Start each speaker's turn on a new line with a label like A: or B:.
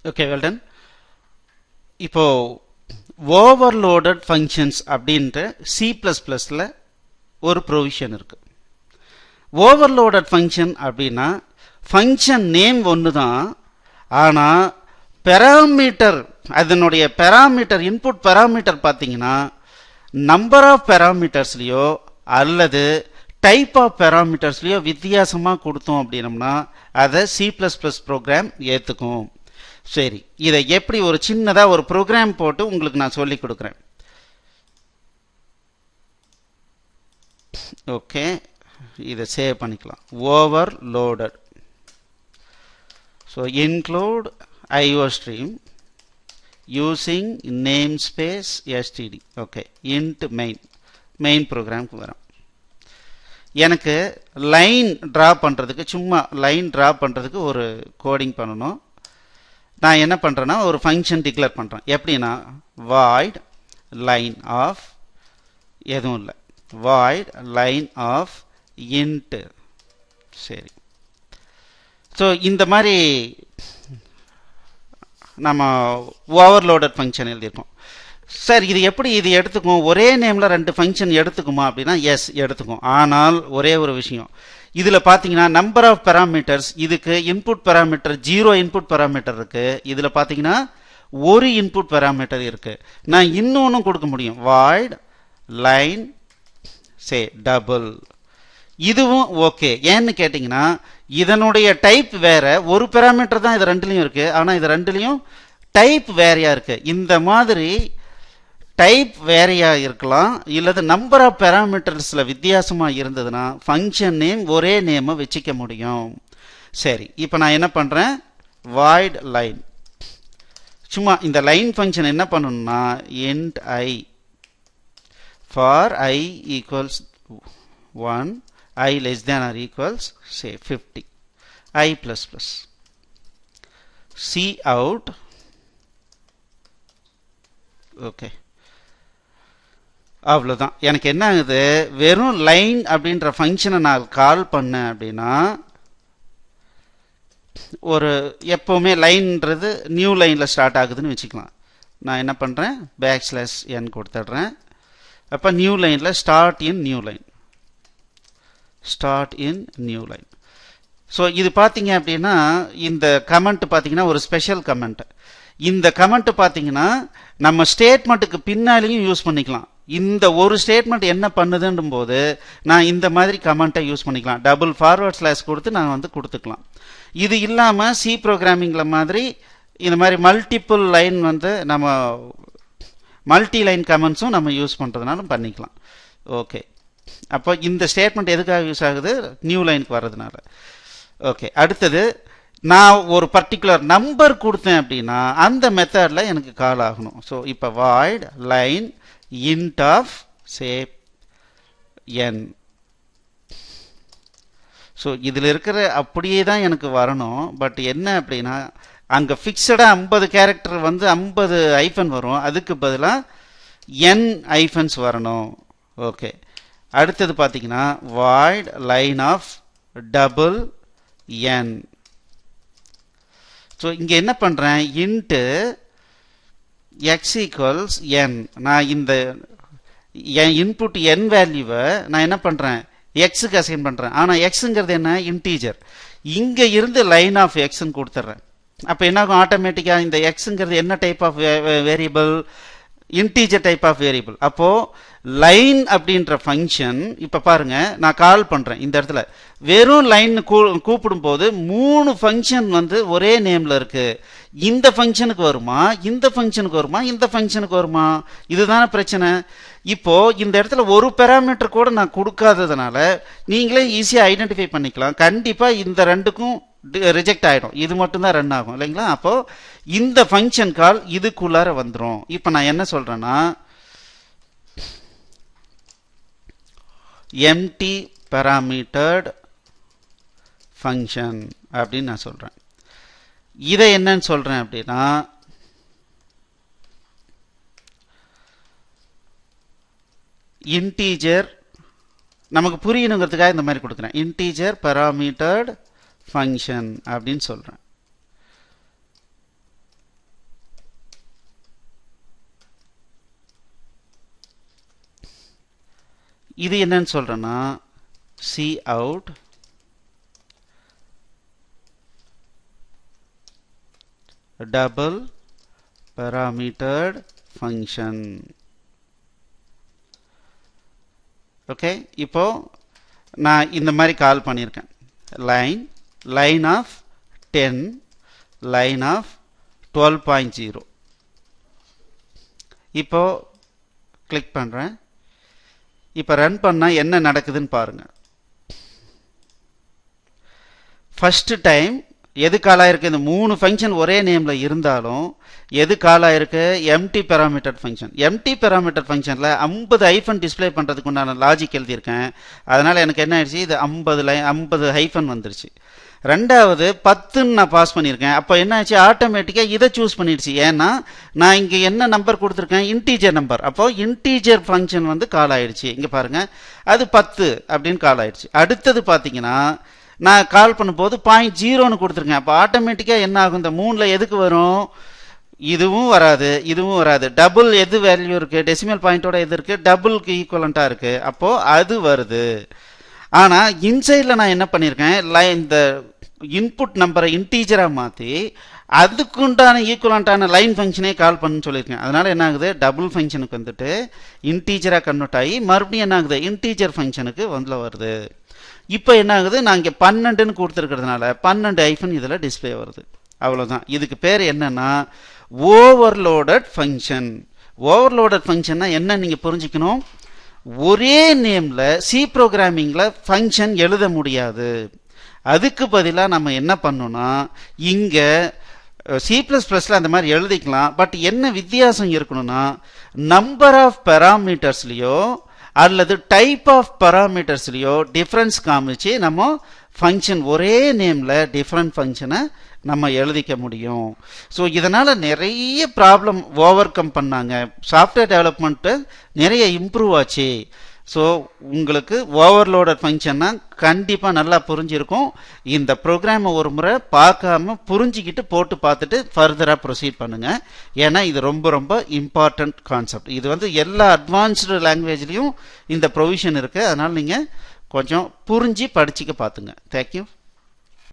A: Okay, well done. இப்போ overloaded functions அப்படின்ற C++ல ஒரு ப்ரொவிஷன் இருக்கு. ஓவர்லோடட் ஃபங்க்ஷன் அப்படின்னா ஃபங்க்ஷன் நேம் ஒன்று தான், ஆனால் பெராமீட்டர், அதனுடைய பெராமீட்டர், இன்புட் பெராமீட்டர் பார்த்தீங்கன்னா நம்பர் ஆஃப் பெராமீட்டர்ஸ்லையோ அல்லது டைப் ஆஃப் பெராமீட்டர்ஸ்லையோ வித்தியாசமாக கொடுத்தோம் அப்படின்னம்னா அதை C++ ப்ரோக்ராம் ஏற்றுக்கும். சரி, இதை எப்படி ஒரு சின்னதாக ஒரு ப்ரோக்ராம் போட்டு உங்களுக்கு நான் சொல்லி கொடுக்குறேன். ஓகே, இதை சேவ் பண்ணிக்கலாம். Overloaded. So include IOStream using namespace std. Okay, int main ப்ரோக்ராம்க்கு வரும். எனக்கு லைன் ட்ரா பண்ணுறதுக்கு, சும்மா லைன் ட்ரா பண்ணுறதுக்கு ஒரு கோடிங் பண்ணணும். நான் என்ன பண்ணுறேன்னா ஒரு ஃபங்க்ஷன் டிக்ளேர் பண்ணுறேன். எப்படின்னா void line of, எதுவும் இல்லை, void line of int. சரி, ஸோ இந்த மாதிரி நம்ம ஓவர்லோடட் ஃபங்க்ஷன் எழுதியிருக்கோம். சார் இது எப்படி இது எடுத்துக்கும், ஒரே நேமில் ரெண்டு ஃபங்க்ஷன் எடுத்துக்குமா அப்படின்னா எஸ் எடுத்துக்கும். ஆனால் ஒரே ஒரு விஷயம், இதில் பார்த்தீங்கன்னா நம்பர் ஆஃப் பெராமீட்டர்ஸ், இதுக்கு இன்புட் பெராமீட்டர் 0 இன்புட் பெராமீட்டர் இருக்கு. இதில் பார்த்தீங்கன்னா ஒரு இன்புட் பெராமீட்டர் இருக்கு. நான் இன்னொன்னும் கொடுக்க முடியும், வாய்ட் லைன் சே டபுள். இதுவும் ஓகே. ஏன்னு கேட்டிங்கன்னா இதனுடைய டைப் வேற, ஒரு பெராமீட்டர் தான் இது ரெண்டுலையும் இருக்கு, ஆனால் இது ரெண்டுலையும் டைப் வேறையா இருக்கு. இந்த மாதிரி டைப் வேறையா இருக்கலாம், இல்லது நம்பர் ஆஃப் பெராமீட்டர்ஸ்ல வித்தியாசமா இருந்ததுன்னா ஃபங்க்ஷன் நேம் ஒரே நேமை வச்சுக்க முடியும். சரி, இப்போ நான் என்ன பண்றேன், வாய்ட் லைன். சும்மா இந்த லைன் ஃபங்க்ஷன் என்ன பண்ணணும்னா int I for I equals 1, I less than or equals say 50, I plus plus. C out. Okay, அவ்வளோதான். எனக்கு என்ன ஆகுது, வெறும் லைன் அப்படின்ற ஃபங்க்ஷனை நான் கால் பண்ணேன் அப்படின்னா ஒரு எப்போவுமே லைன்ன்றது நியூ லைனில் ஸ்டார்ட் ஆகுதுன்னு வச்சுக்கலாம். நான் என்ன பண்ணுறேன், \n கொடுத்துட்றேன். அப்போ நியூ லைனில் start in new line. So இது பார்த்தீங்க அப்படின்னா இந்த கமெண்ட் பார்த்தீங்கன்னா ஒரு ஸ்பெஷல் கமெண்ட். இந்த கமெண்ட் பார்த்தீங்கன்னா நம்ம ஸ்டேட்மெண்ட்டுக்கு பின்னாலேயும் யூஸ் பண்ணிக்கலாம். இந்த ஒரு ஸ்டேட்மெண்ட் என்ன பண்ணுதுன்னும் போது நான் இந்த மாதிரி கமெண்ட்டை யூஸ் பண்ணிக்கலாம். டபுள் ஃபார்வர்ட் ஸ்லாஷ் கொடுத்து நான் வந்து கொடுத்துக்கலாம். இது இல்லாமல் சி ப்ரோக்ராமிங்கில் மாதிரி இந்த மாதிரி மல்டிப்புள் லைன் வந்து நம்ம மல்டி லைன் கமெண்ட்ஸும் நம்ம யூஸ் பண்ணுறதுனாலும் பண்ணிக்கலாம். ஓகே, அப்போ இந்த ஸ்டேட்மெண்ட் எதுக்காக யூஸ் ஆகுது, நியூ லைனுக்கு வர்றதுனால. ஓகே, அடுத்தது நான் ஒரு பர்டிகுலர் நம்பர் கொடுத்தேன் அப்படின்னா அந்த மெத்தடில் எனக்கு கால் ஆகணும். ஸோ இப்போ void line int of say n. So இதில் இருக்கிற அப்படியே தான் எனக்கு வரணும். பட் என்ன அப்படின்னா அங்கே ஃபிக்ஸடாக 50 கேரக்டர் வந்து 50 ஐஃபன் வரும், அதுக்கு பதிலாக n ஐஃபன்ஸ் வரணும். ஓகே, அடுத்தது பார்த்தீங்கன்னா void line of double n. So இங்கே என்ன பண்ணுறேன், இன்ட்டு x ஈக்குவல்ஸ் n. நான் இந்த என் இன்புட் n வேல்யூவை நான் என்ன பண்ணுறேன், எக்ஸுக்கு அசைன் பண்ணுறேன். ஆனால் எக்ஸுங்கிறது என்ன, இன்டீஜர். இங்கே இருந்து லைன் ஆஃப் எக்ஸ்ன்னு கொடுத்துட்றேன். அப்போ என்னாகும், ஆட்டோமேட்டிக்காக இந்த எக்ஸுங்கிறது என்ன type of variable, integer type of variable. அப்போது லைன் அப்படின்ற ஃபங்க்ஷன் இப்போ பாருங்க, நான் கால் பண்ணுறேன் இந்த இடத்துல வெறும் லைன் கூப்பிடும் போது 3 ஃபங்க்ஷன் வந்து ஒரே நேமில் இருக்கு. இந்த ஃபங்க்ஷனுக்கு வருமா, இந்த ஃபங்க்ஷனுக்கு வருமா, இந்த ஃபங்க்ஷனுக்கு வருமா, இதுதானே பிரச்சனை. இப்போ இந்த இடத்துல ஒரு பெராமீட்டர் கூட நான் கொடுக்காததுனால நீங்களே ஈஸியாக ஐடென்டிஃபை பண்ணிக்கலாம். கண்டிப்பாக இந்த ரெண்டுக்கும் ரிஜெக்ட் ஆகிடும், இது மட்டும்தான் ரன் ஆகும் இல்லைங்களா. அப்போது இந்த ஃபங்க்ஷன் கால் இதுக்குள்ளார வந்துடும். இப்போ நான் என்ன சொல்கிறேன்னா empty parametered function அப்படின்னு நான் சொல்கிறேன். இதை என்னன்னு சொல்கிறேன் அப்படின்னா இன்டீஜர், நமக்கு புரியணுங்கிறதுக்காக இந்த மாதிரி கொடுக்குறேன், இன்டீஜர் parametered function அப்படின்னு சொல்கிறேன். இது என்னன்னு சொல்றேன்னா cout double parametered function. Okay, இப்போ நான் இந்த மாதிரி கால் பண்ணியிருக்கேன். Line of 10, line of 12.0. இப்போ கிளிக் பண்றேன். இப்போ ரன் பண்ணா என்ன நடக்குதுன்னு பாருங்க. ஃபர்ஸ்ட் டைம் எது கால் ஆயிருக்கு, இந்த 3 ஃபங்க்ஷன் ஒரே நேம்ல இருந்தாலும் எது கால் ஆயிருக்கு, empty parameter function. Empty parameter ஃபங்க்ஷன்ல 50 ஹைஃபன் டிஸ்ப்ளே பண்றதுக்கு உண்டான லாஜிக் எழுதியிருக்கேன். அதனால எனக்கு என்ன ஆயிடுச்சு, இது 50 ஹைஃபன் வந்துருச்சு. ரெண்டாவது 10ன்னு நான் பாஸ் பண்ணியிருக்கேன். அப்போ என்ன ஆச்சு, ஆட்டோமேட்டிக்காக இதை சூஸ் பண்ணிடுச்சு. ஏன்னா நான் இங்கே என்ன நம்பர் கொடுத்துருக்கேன், இன்டீஜர் நம்பர். அப்போ இன்டீஜர் ஃபங்க்ஷன் வந்து கால் ஆயிடுச்சு. இங்கே பாருங்க, அது 10 அப்படின்னு கால் ஆயிடுச்சு. அடுத்தது பார்த்தீங்கன்னா நான் கால் பண்ணும்போது 0.0ன்னு கொடுத்துருக்கேன். அப்போ ஆட்டோமேட்டிக்காக என்ன ஆகும், இந்த 3ல எதுக்கு வரும், இதுவும் வராது இதுவும் வராது. டபுள் எது வேல்யூ இருக்கு, டெசிமல் பாயிண்டோட எது இருக்கு, டபுளுக்கு ஈக்குவலண்டா இருக்கு. அப்போ அது வருது. ஆனா இன்சைட்ல நான் என்ன பண்ணியிருக்கேன், இந்த இன்புட் நம்பரை இன்டீஜரா மாத்தி அதுக்குண்டான ஈக்குவலண்டான லைன் ஃபங்க்ஷனே கால் பண்ணு சொல்லியிருக்கேன். அதனால என்ன ஆகுது, டபுள் ஃபங்க்ஷனுக்கு வந்துட்டு இன்டீஜரா கன்வெர்ட் ஆகி மறுபடியும் என்ன ஆகுது, இன்டீஜர் ஃபங்க்ஷனுக்கு வந்து வருது. இப்போ என்ன ஆகுது, நான் இங்கே 12ன்னு கொடுத்துருக்கிறதுனால 12 ஹைஃபன் இதில் டிஸ்பிளே வருது. அவ்வளோதான். இதுக்கு பேர் என்னன்னா ஓவர்லோடட் ஃபங்க்ஷன். ஓவர்லோடட் ஃபங்க்ஷன்னா என்ன நீங்க புரிஞ்சுக்கணும், ஒரே நேம்ல சி ப்ரோக்ராமிங்ல ஃபங்க்ஷன் எழுத முடியாது. அதுக்கு பதிலாக நம்ம என்ன பண்ணோம்னா இங்க C++ல அந்த மாதிரி எழுதிக்கலாம். பட் என்ன வித்தியாசம் இருக்கணும்னா, நம்பர் ஆஃப் பேராமீட்டர்ஸ்லயோ அல்லது டைப் ஆஃப் பேராமீட்டர்ஸ்லயோ டிஃபரன்ஸ் காமிச்சு நம்ம ஃபங்க்ஷன் ஒரே நேம்ல டிஃபரண்ட் ஃபங்க்ஷனை நம்ம எழுதிக்க முடியும். ஸோ இதனால நிறைய ப்ராப்ளம் ஓவர் கம் பண்ணாங்க. சாஃப்ட்வேர் டெவலப்மெண்ட் நிறைய இம்ப்ரூவ் ஆச்சு. ஸோ உங்களுக்கு ஓவர்லோடட் ஃபங்க்ஷன்னா கண்டிப்பாக நல்லா புரிஞ்சிருக்கும். இந்த ப்ரோக்ராமை ஒரு முறை பார்க்காம புரிஞ்சிக்கிட்டு போட்டு பார்த்துட்டு ஃபர்தராக ப்ரொசீட் பண்ணுங்க. ஏன்னா இது ரொம்ப ரொம்ப இம்பார்ட்டன்ட் கான்செப்ட். இது வந்து எல்லா அட்வான்ஸ்டு லாங்குவேஜ்லையும் இந்த ப்ரொவிஷன் இருக்கு. அதனால நீங்கள் கொஞ்சம் புரிஞ்சு படிச்சுக்க பார்த்துங்க. தேங்க்யூ.